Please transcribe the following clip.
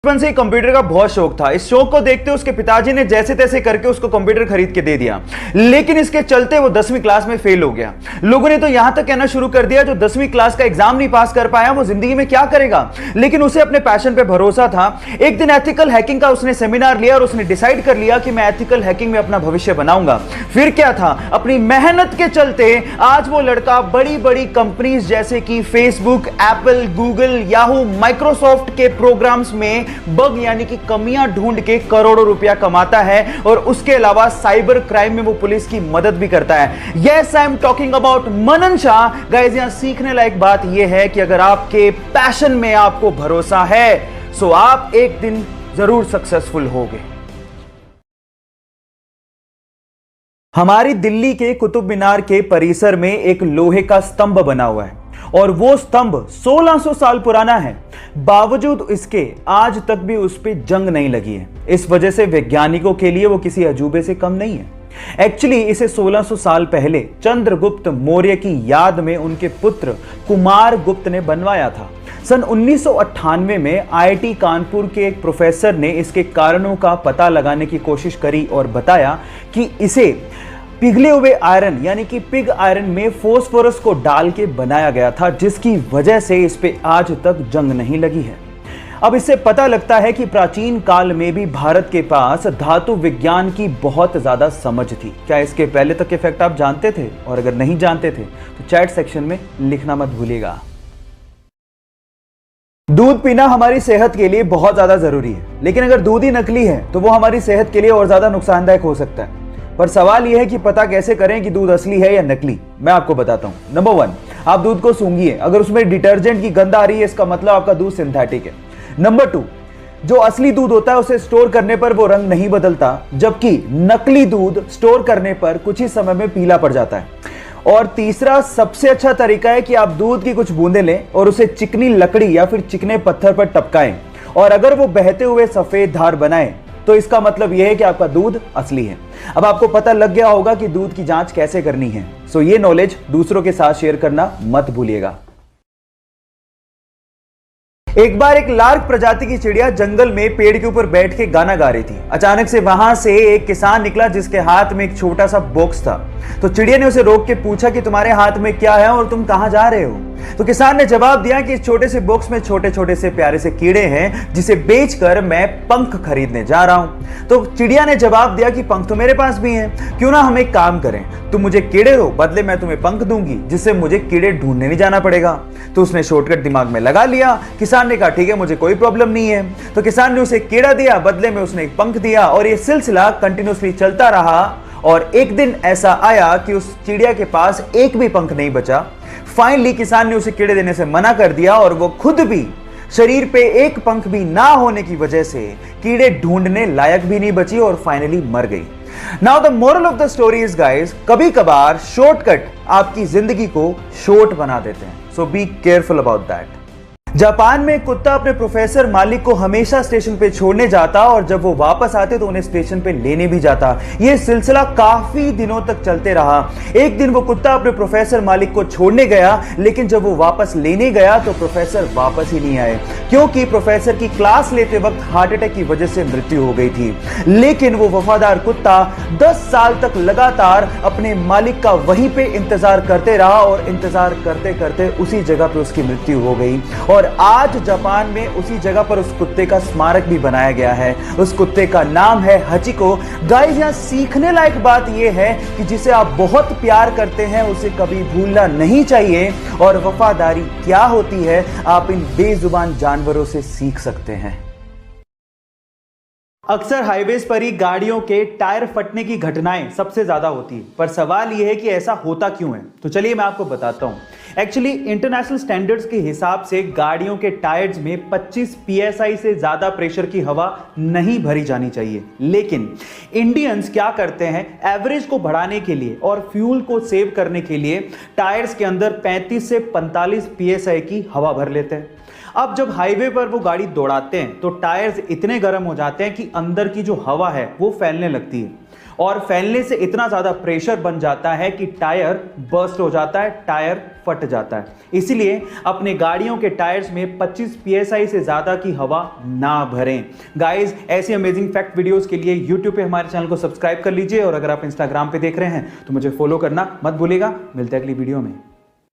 बचपन से ही कंप्यूटर का बहुत शौक था। इस शौक को देखते उसके पिताजी ने जैसे तैसे करके उसको कंप्यूटर खरीद के दे दिया, लेकिन इसके चलते वो 10वीं क्लास में फेल हो गया। लोगों ने तो यहां तक कहना शुरू कर दिया जो 10वीं क्लास का एग्जाम नहीं पास कर पाया वो जिंदगी में क्या करेगा। लेकिन उसे अपने पैशन पे भरोसा था। एक दिन एथिकल हैकिंग का उसने सेमिनार लिया और उसने डिसाइड कर लिया कि मैं एथिकल हैकिंग में अपना भविष्य बनाऊंगा। फिर क्या था, अपनी मेहनत के चलते आज वो लड़का बड़ी बड़ी कंपनीज जैसे कि Facebook, Apple, Google, Yahoo, Microsoft के प्रोग्राम्स में बग यानी कि कमियां ढूंढ के करोड़ों रुपया कमाता है और उसके अलावा साइबर क्राइम में वो पुलिस की मदद भी करता है। Yes, I am talking about Manan Shah. Guys, यहां सीखने लायक बात यह है कि अगर आपके पैशन में आपको भरोसा है तो आप एक दिन जरूर सक्सेसफुल होगे। हमारी दिल्ली के कुतुब मीनार के परिसर में एक लोहे का स्तंभ बना हुआ है और वो स्तंभ 1600 साल पुराना है। बावजूद इसके आज तक भी उस पर जंग नहीं लगी है। इस वजह से वैज्ञानिकों के लिए वो किसी अजूबे से कम नहीं है। एक्चुअली इसे 1600 साल पहले चंद्रगुप्त मौर्य की याद में उनके पुत्र कुमार गुप्त ने बनवाया था। सन 1998 में आईआईटी कानपुर के एक प्रोफेसर ने इसके कारणों का पता लगाने की कोशिश करी और बताया कि इसे पिघले हुए आयरन यानी कि पिग आयरन में फोस्फोरस को डाल के बनाया गया था, जिसकी वजह से इस पे आज तक जंग नहीं लगी है। अब इससे पता लगता है कि प्राचीन काल में भी भारत के पास धातु विज्ञान की बहुत ज्यादा समझ थी। क्या इसके पहले तक के फैक्ट आप जानते थे? और अगर नहीं जानते थे तो चैट सेक्शन में लिखना मत भूलिएगा। दूध पीना हमारी सेहत के लिए बहुत ज्यादा जरूरी है, लेकिन अगर दूध ही नकली है तो वो हमारी सेहत के लिए और ज्यादा नुकसानदायक हो सकता है। पर सवाल यह है कि पता कैसे करें कि दूध असली है या नकली। मैं आपको बताता हूं। नंबर 1, आप दूध को सूंघिए। अगर उसमें डिटर्जेंट की गंध आ रही है इसका मतलब आपका दूध सिंथेटिक है। नंबर 2, जो असली दूध होता है उसे स्टोर करने पर वो रंग नहीं बदलता, जबकि नकली दूध स्टोर करने पर कुछ ही समय में पीला पड़ जाता है। और तीसरा सबसे अच्छा तरीका है कि आप दूध की कुछ बूंदें लें और उसे चिकनी लकड़ी या फिर चिकने पत्थर पर टपकाएं, और अगर वो बहते हुए सफेद धार बनाए तो इसका मतलब यह है कि आपका दूध असली है। अब आपको पता लग गया होगा कि दूध की जांच कैसे करनी है। सो ये नॉलेज दूसरों के साथ शेयर करना मत भूलिएगा। एक बार एक लार्क प्रजाति की चिड़िया जंगल में पेड़ के ऊपर बैठ के गाना गा रही थी। अचानक से वहां से एक किसान निकला जिसके हाथ में एक छोटा सा बॉक्स था। तो चिड़िया ने उसे रोक के पूछा कि तुम्हारे हाथ में क्या है और तुम कहां जा रहे हो? तो किसान ने जवाब दिया कि इस छोटे से बॉक्स में छोटे छोटे से प्यारे से कीड़े हैं जिसे बेचकर मैं पंख खरीदने जा रहा हूं। तो चिड़िया ने जवाब दिया कि पंख तो मेरे पास भी हैं, क्यों ना हम एक काम करें, तुम मुझे कीड़े दो, बदले मैं तुम्हें पंख दूंगी, जिससे मुझे कीड़े ढूंढने नहीं जाना पड़ेगा। तो उसने शॉर्टकट दिमाग में लगा लिया। किसान ने कहा ठीक है, मुझे कोई प्रॉब्लम नहीं है। तो किसान ने उसे कीड़ा दिया, बदले में उसने एक पंख दिया, और यह सिलसिला कंटिन्यूअसली चलता रहा। और एक दिन ऐसा आया कि उस चिड़िया के पास एक भी पंख नहीं बचा। फाइनली किसान ने उसे कीड़े देने से मना कर दिया और वो खुद भी शरीर पे एक पंख भी ना होने की वजह से कीड़े ढूंढने लायक भी नहीं बची और फाइनली मर गई। Now the moral of the story is guys, कभी कभार शॉर्टकट आपकी जिंदगी को शॉर्ट बना देते हैं। So be careful about that. Japan में एक कुत्ता अपने प्रोफेसर मालिक को हमेशा स्टेशन पे छोड़ने जाता और जब वो वापस आते तो उन्हें स्टेशन पे लेने भी जाता। ये सिलसिला काफी दिनों तक चलते रहा। एक दिन वो कुत्ता अपने प्रोफेसर मालिक को छोड़ने गया, लेकिन जब वो वापस लेने गया तो प्रोफेसर वापस ही नहीं आए, क्योंकि प्रोफेसर की क्लास लेते वक्त हार्ट अटैक की वजह से मृत्यु हो गई थी। लेकिन वो वफादार कुत्ता 10 साल तक लगातार अपने मालिक का वहीं पे इंतजार करते रहा और इंतजार करते करते उसी जगह पे उसकी मृत्यु हो गई। और आज जापान में उसी जगह पर उस कुत्ते का स्मारक भी बनाया गया है। उस कुत्ते का नाम है हचिको। गाइस, यहां सीखने लायक बात यह है कि जिसे आप बहुत प्यार करते हैं उसे कभी भूलना नहीं चाहिए, और वफादारी क्या होती है आप इन बेजुबान जानवरों से सीख सकते हैं। अक्सर हाईवेज पर ही गाड़ियों के टायर फटने की घटनाएं सबसे ज्यादा होती है, पर सवाल यह है कि ऐसा होता क्यों है। तो चलिए मैं आपको बताता हूं। एक्चुअली इंटरनेशनल स्टैंडर्ड्स के हिसाब से गाड़ियों के टायर्स में 25 psi से ज्यादा प्रेशर की हवा नहीं भरी जानी चाहिए, लेकिन इंडियंस क्या करते हैं, एवरेज को बढ़ाने के लिए और फ्यूल को सेव करने के लिए टायर्स के अंदर 35 से 45 psi की हवा भर लेते हैं। अब जब हाईवे पर वो गाड़ी दौड़ाते हैं तो टायर्स इतने गर्म हो जाते हैं कि अंदर की जो हवा है वो फैलने लगती है, और फैलने से इतना ज्यादा प्रेशर बन जाता है कि टायर बर्स्ट हो जाता है, टायर फट जाता है। इसीलिए अपने गाड़ियों के टायर्स में 25 psi से ज्यादा की हवा ना भरें। गाइस, ऐसी अमेजिंग फैक्ट वीडियोस के लिए YouTube पे हमारे चैनल को सब्सक्राइब कर लीजिए और अगर आप Instagram पे देख रहे हैं तो मुझे फॉलो करना मत भूलिएगा। मिलते हैं अगली वीडियो में।